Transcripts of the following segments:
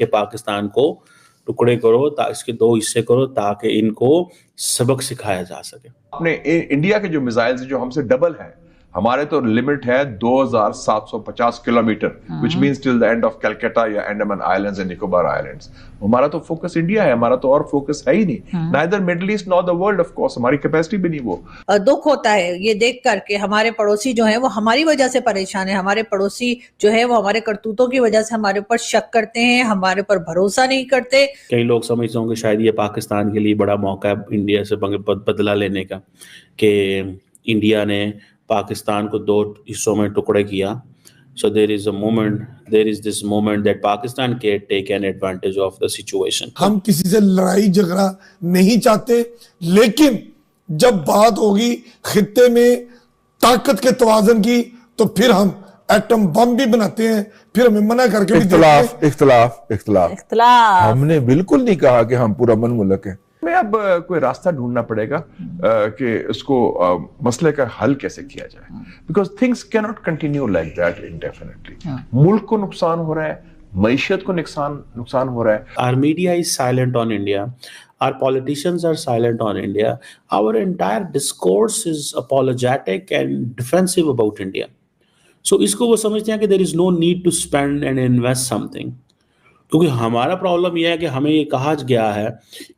कि पाकिस्तान को टुकड़े करो, इसके दो हिस्से करो ताकि इनको सबक सिखाया जा सके। अपने इंडिया के जो मिसाइल्स जो हमसे डबल हैं, हमारे तो लिमिट है 2750 kilometre, which means till the end of Calcutta या Andaman islands and Nicobar islands. हमारा तो फोकस इंडिया है, हमारा तो और फोकस है ही नहीं, neither middle east nor the world. Of course हमारी कैपेसिटी भी नहीं वो। दुख होता है ये देख करके हमारे पड़ोसी जो हैं वो हमारी वजह से परेशान है। हमारे पड़ोसी जो है वो हमारे करतूतों की वजह से हमारे ऊपर शक करते हैं, हमारे ऊपर भरोसा नहीं करते। कई लोग समझते होंगे शायद ये पाकिस्तान के लिए बड़ा मौका है इंडिया से बदला लेने का, कि इंडिया ने पाकिस्तान को दो हिस्सों में टुकड़े किया। So there is this moment that Pakistan can take an advantage of the situation. हम किसी से लड़ाई झगड़ा नहीं चाहते, लेकिन जब बात होगी खित्ते में ताकत के तवाज़ुन की तो फिर हम एटम बम भी बनाते हैं, फिर हमें मना करके भी इख्तिलाफ हमने बिल्कुल नहीं कहा कि हम पूरा मन मुल्क है। में अब कोई रास्ता ढूंढना पड़ेगा कि उसको मसले का हल कैसे किया जाए, because things can not continue like that इंडेफिनिटली। मुल्क को नुकसान हो रहा है, मईशत को नुकसान हो रहा है। Our media is silent on India. Our politicians are silent on India. Our entire discourse is apologetic and defensive about India. So इसको वो समझते हैं कि there is no need to spend and invest something. क्योंकि हमारा problem यह है कि हमें ये कहा गया है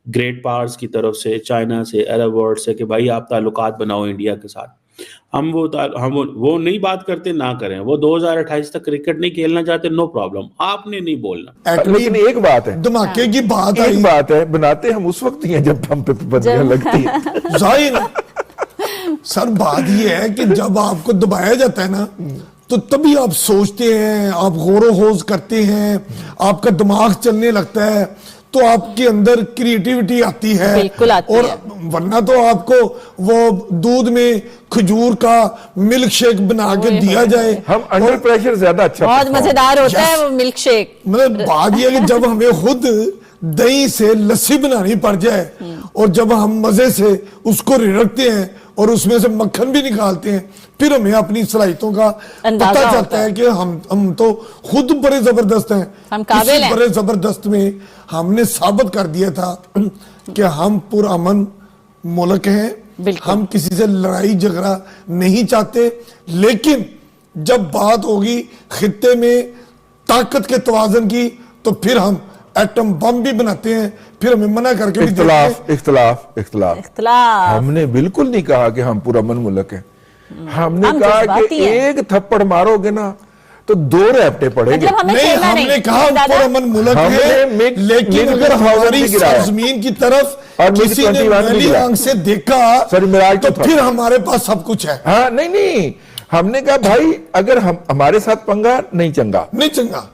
ग्रेट पावर्स की तरफ से, चाइना से, अरब वर्ल्ड से, कि भाई आप ताल्लुकात बनाओ इंडिया के साथ। हम वो नहीं बात करते, ना करें। वो 2028 तक क्रिकेट नहीं खेलना चाहते, नो प्रॉब्लम, आपने नहीं बोलना। लेकिन एक बात है, धमाके की बात है, बनाते हम उस वक्त ही हैं जब हम पे बंदियां लगती है। जाहिर सर बात ये है कि जब आपको दबाया जाता है ना, तो तभी आप सोचते हैं, आप गौर खोज करते हैं, आपका दिमाग चलने लगता है, तो आपके अंदर क्रिएटिविटी आती है। और वरना तो आपको वो दूध में खजूर का मिल्क शेक बना के दिया जाए, हम अंडर प्रेशर ज्यादा अच्छा, बहुत मजेदार होता है वो मिल्क शेक। मतलब बात यह है कि जब हमें खुद दही से लस्सी बनानी पड़ जाए और जब हम मजे से उसको रिड़कते हैं और उसमें से मक्खन भी निकालते हैं, फिर हमें अपनी सलाहियतों का पता चलता है कि हम तो खुद बड़े जबरदस्त हैं। हम काबिल हैं। बड़े जबरदस्त में हमने साबित कर दिया था कि हम पुरअमन मुल्क हैं, हम किसी से लड़ाई झगड़ा नहीं चाहते, लेकिन जब बात होगी खित्ते में ताकत के तवाज़ुन की तो फिर हम एटम बम भी बनाते हैं, फिर हमें मना करके भी इख्तिलाफ हमने बिल्कुल नहीं कहा कि हम पूरा मन मुल्क है। हमने कहा कि एक थप्पड़ मारोगे ना तो दो रैपटे पड़ेंगे। नहीं, हमने कहा पूरा मन मुल्क है, लेकिन अगर हमारी जमीन की तरफ और किसी ने मैली आंख से देखा तो फिर हमारे पास सब कुछ है। हाँ, नहीं, हमने कहा भाई अगर हमारे साथ पंगा नहीं चंगा,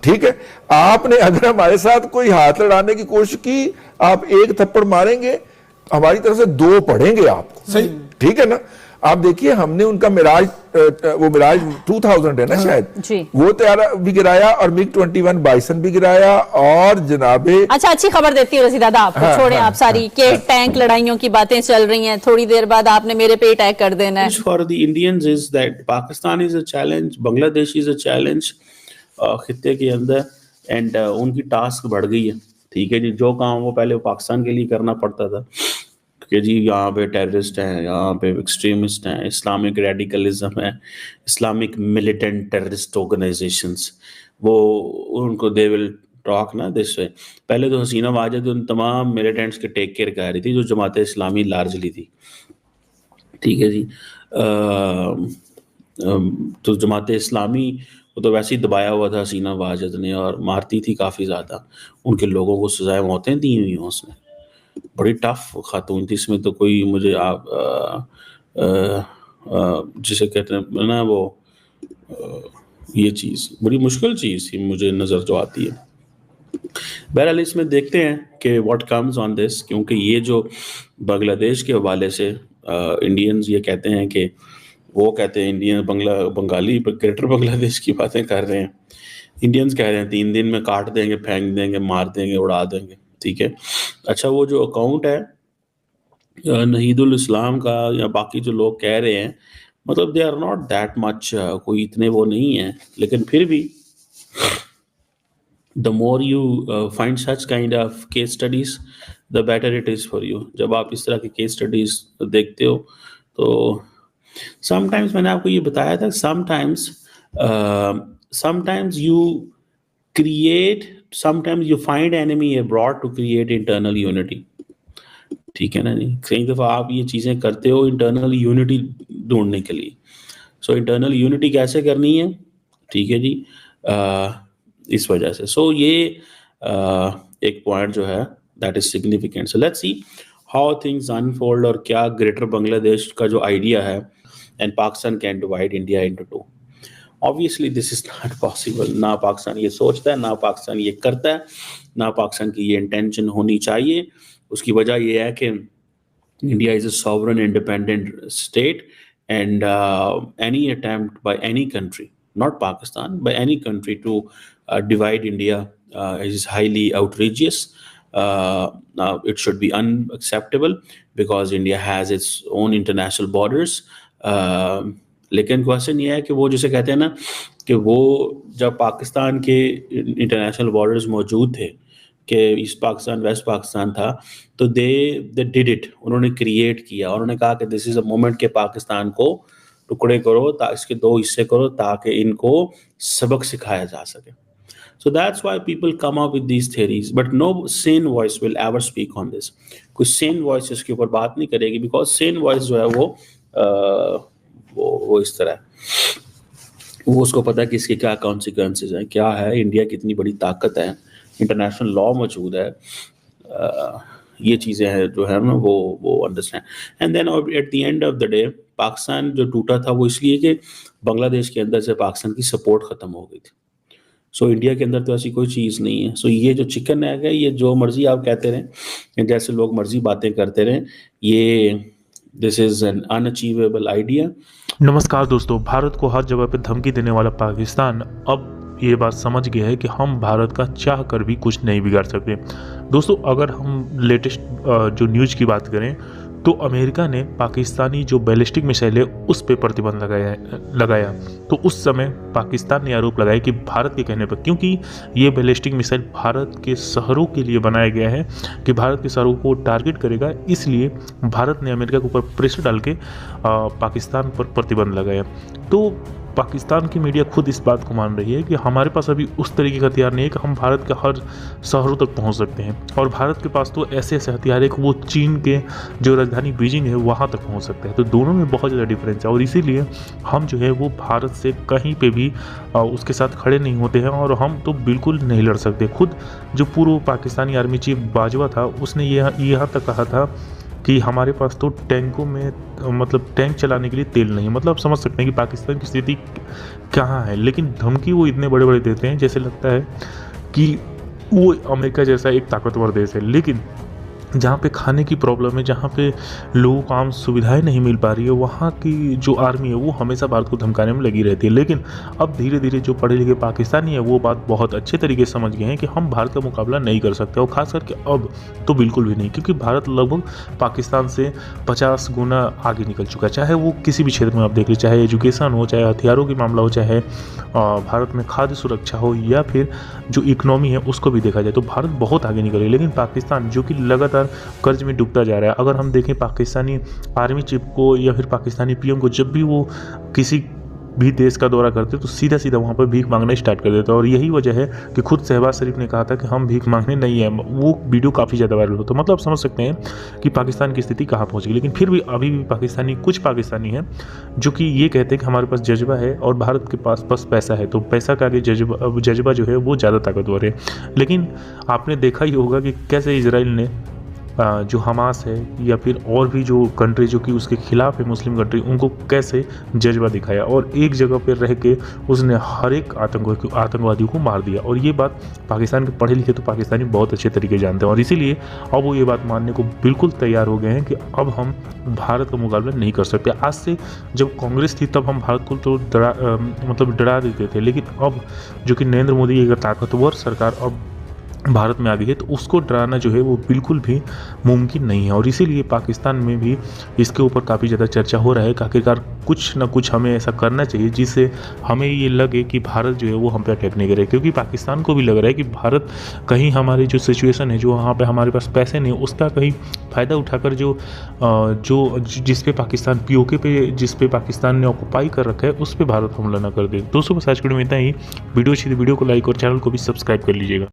ठीक है। आपने अगर हमारे साथ कोई हाथ लड़ाने की कोशिश की, आप एक थप्पड़ मारेंगे, हमारी तरफ से दो पड़ेंगे आपको, सही, ठीक है ना। आप देखिए हमने उनका मिराज 2000 है ना शायद, वो तैयारा भी गिराया और मिग 21 बाइसन भी गिराया, और जनाबे अच्छा अच्छी खबर देती हूँ रसीद दादा आपको। छोड़ें आप सारी के टैंक लड़ाइयों की बातें चल रही हैं, थोड़ी देर बाद आपने मेरे पे अटैक कर देना है। For the Indians is that Pakistan is a challenge, Bangladesh is a challenge खित्ते के अंदर, एंड उनकी टास्क बढ़ गई है, ठीक है जी। जो काम वो पहले पाकिस्तान के लिए करना पड़ता था कि जी यहाँ पे टेररिस्ट हैं, यहाँ पे एक्सट्रीमिस्ट हैं, इस्लामिक रेडिकलिज्म है, इस्लामिक मिलिटेंट टेररिस्ट ऑर्गेनाइजेशंस, वो उनको दे विल टॉक ना दिस वे। पहले तो हसीना वाजिद उन तमाम मिलिटेंट्स के टेक केयर कर रही थी जो जमात इस्लामी लार्जली थी, ठीक है जी। तो जमात इस्लामी वो तो वैसे ही दबाया हुआ था हसीना वाजिद ने, और मारती थी काफ़ी ज़्यादा, उनके लोगों को सजाएं मौतें दी हुई हैं उसने। बड़ी टफ खातून थी, इसमें तो कोई मुझे आप जिसे कहते हैं ना वो ये चीज़ बड़ी मुश्किल चीज़ थी मुझे नज़र जो आती है। बहरहाल इसमें देखते हैं कि व्हाट कम्स ऑन दिस, क्योंकि ये जो बांग्लादेश के हवाले से इंडियंस ये कहते हैं कि वो कहते हैं इंडियन बंगाली ग्रेटर बांग्लादेश की बातें कर रहे हैं, इंडियंस कह रहे हैं 3 दिन में काट देंगे, फेंक देंगे, मार देंगे, उड़ा देंगे, ठीक है। अच्छा वो जो अकाउंट है नहीदुल इस्लाम का या बाकी जो लोग कह रहे हैं, मतलब they are not that much, कोई इतने वो नहीं है, लेकिन फिर भी the more you find such kind of case studies, the better it is for you. जब आप इस तरह के case studies देखते हो तो sometimes मैंने आपको ये बताया था, sometimes you create, sometimes you find enemy abroad to create internal unity. ठीक है ना जी, कई दफ़ा आप ये चीज़ें करते हो इंटरनल यूनिटी ढूंढने के लिए. सो इंटरनल यूनिटी कैसे करनी है, ठीक है जी, इस वजह से. सो ये एक पॉइंट जो है that is significant. So let's see how things unfold, और क्या ग्रेटर बांग्लादेश का जो आइडिया है and Pakistan can divide India into two. Obviously this is not possible. ना पाकिस्तान ये सोचता है, ना पाकिस्तान ये करता है, ना पाकिस्तान की ये इंटेंशन होनी चाहिए. उसकी वजह ये है कि India is a sovereign independent state and any attempt by any country, not Pakistan, by any country to divide India is highly outrageous. It should be unacceptable because India has its own international borders. लेकिन question ये है कि वो जैसे कहते हैं ना कि वो जब पाकिस्तान के इंटरनेशनल बॉर्डर्स मौजूद थे कि ईस्ट पाकिस्तान वेस्ट पाकिस्तान था, तो दे डिड इट, उन्होंने क्रिएट किया और उन्होंने कहा कि दिस इज अ मोमेंट के पाकिस्तान को टुकड़े करो, इसके 2 हिस्से करो ताकि इनको सबक सिखाया जा सके. So that's why people come up with these theories, but no sane voice will ever speak on this. कुछ सेन वॉइस इसके ऊपर बात नहीं करेगी बिकॉज सेन वॉइस जो है वो इस तरह है, वो उसको पता है कि इसके क्या कॉन्सिक्वेंसेज हैं, क्या है, इंडिया कितनी बड़ी ताकत है, इंटरनेशनल लॉ मौजूद है, ये चीज़ें हैं जो है ना वो understand. And then at the end of the day Pakistan जो टूटा था वो इसलिए कि बांग्लादेश के अंदर से पाकिस्तान की सपोर्ट ख़त्म हो गई थी. सो इंडिया के अंदर तो ऐसी कोई चीज़ नहीं है. सो ये जो चिकन एग है, ये जो मर्जी आप कहते रहें, जैसे लोग मर्जी बातें करते रहें, ये this is an unachievable idea. नमस्कार दोस्तों, भारत को हर जगह पे धमकी देने वाला पाकिस्तान अब ये बात समझ गया है कि हम भारत का चाह कर भी कुछ नहीं बिगाड़ सकते. दोस्तों, अगर हम लेटेस्ट जो न्यूज़ की बात करें तो अमेरिका ने पाकिस्तानी जो बैलिस्टिक मिसाइल है उस पर प्रतिबंध लगाया. तो उस समय पाकिस्तान ने आरोप लगाया कि भारत के कहने पर, क्योंकि ये बैलिस्टिक मिसाइल भारत के शहरों के लिए बनाया गया है कि भारत के शहरों को टारगेट करेगा, इसलिए भारत ने अमेरिका के ऊपर प्रेशर डाल के पाकिस्तान पर प्रतिबंध लगाया. तो पाकिस्तान की मीडिया खुद इस बात को मान रही है कि हमारे पास अभी उस तरीके का हथियार नहीं है कि हम भारत के हर शहरों तक पहुंच सकते हैं, और भारत के पास तो ऐसे ऐसे हथियार है कि वो चीन के जो राजधानी बीजिंग है वहाँ तक पहुंच सकते हैं. तो दोनों में बहुत ज़्यादा डिफरेंस है और इसीलिए हम जो है वो भारत से कहीं पे भी उसके साथ खड़े नहीं होते हैं और हम तो बिल्कुल नहीं लड़ सकते. खुद जो पूर्व पाकिस्तानी आर्मी चीफ बाजवा था उसने यहाँ तक कहा था कि हमारे पास तो टैंकों में मतलब टैंक चलाने के लिए तेल नहीं है. मतलब आप समझ सकते हैं कि पाकिस्तान की स्थिति कहाँ है. लेकिन धमकी वो इतने बड़े बड़े देते हैं जैसे लगता है कि वो अमेरिका जैसा एक ताकतवर देश है. लेकिन जहाँ पे खाने की प्रॉब्लम है, जहाँ पे लोगों को आम सुविधाएं नहीं मिल पा रही है, वहाँ की जो आर्मी है वो हमेशा भारत को धमकाने में लगी रहती है. लेकिन अब धीरे धीरे जो पढ़े लिखे पाकिस्तानी है वो बात बहुत अच्छे तरीके से समझ गए हैं कि हम भारत का मुकाबला नहीं कर सकते, और ख़ास करके अब तो बिल्कुल भी नहीं, क्योंकि भारत लगभग पाकिस्तान से 50 गुना आगे निकल चुका है. चाहे वो किसी भी क्षेत्र में आप देख लीजिए, चाहे एजुकेशन हो, चाहे हथियारों की मामला हो, चाहे भारत में खाद्य सुरक्षा हो, या फिर जो इकोनॉमी है उसको भी देखा जाए तो भारत बहुत आगे निकल है. लेकिन पाकिस्तान जो कि लगातार कर्ज में डूबता जा रहा है. अगर हम देखें पाकिस्तानी आर्मी चीफ को या फिर पाकिस्तानी पीएम को, जब भी वो किसी भी देश का दौरा करते तो सीधा सीधा वहाँ पर भीख मांगना स्टार्ट कर देता. और यही वजह है कि खुद शहबाज शरीफ ने कहा था कि हम भीख मांगने नहीं है. वो वीडियो काफ़ी ज़्यादा वायरल हो, तो मतलब आप समझ सकते हैं कि पाकिस्तान की स्थिति कहाँ पहुँच गई. लेकिन फिर भी अभी भी कुछ पाकिस्तानी हैं जो कि ये कहते हैं कि हमारे पास जज्बा है और भारत के पास बस पैसा है, तो पैसा का आगे जज्बा जो है वो ज़्यादा ताकतवर है. लेकिन आपने देखा ही होगा कि कैसे इजराइल ने जो हमास है या फिर और भी जो कंट्री जो कि उसके खिलाफ है, मुस्लिम कंट्री, उनको कैसे जज्बा दिखाया और एक जगह पर रह के उसने हर एक आतंकवादियों को मार दिया. और ये बात पाकिस्तान के पढ़े लिखे तो पाकिस्तानी बहुत अच्छे तरीके जानते हैं, और इसीलिए अब वो ये बात मानने को बिल्कुल तैयार हो गए हैं कि अब हम भारत का मुकाबला नहीं कर सकते. आज से जब कांग्रेस थी तब हम भारत को तो डरा देते थे, लेकिन अब जो कि नरेंद्र मोदी एक ताकतवर सरकार अब भारत में आ गई है, तो उसको डराना जो है वो बिल्कुल भी मुमकिन नहीं है। और इसीलिए पाकिस्तान में भी इसके ऊपर काफ़ी ज़्यादा चर्चा हो रहा है कि आखिरकार कुछ ना कुछ हमें ऐसा करना चाहिए जिससे हमें ये लगे कि भारत जो है वो हम पे अटैक नहीं करे, क्योंकि पाकिस्तान को भी लग रहा है कि भारत कहीं हमारी जो सिचुएशन है, जो वहाँ पे हमारे पास पैसे नहीं, उसका कहीं फ़ायदा उठाकर जिस पे पाकिस्तान POK पे जिस पे पाकिस्तान ने ऑक्युपाई कर रखा है उस पर भारत हमला ना कर दे। दोस्तों बस आज के वीडियो में इतना ही। वीडियो अच्छी तो वीडियो को लाइक और चैनल को भी सब्सक्राइब कर लीजिएगा।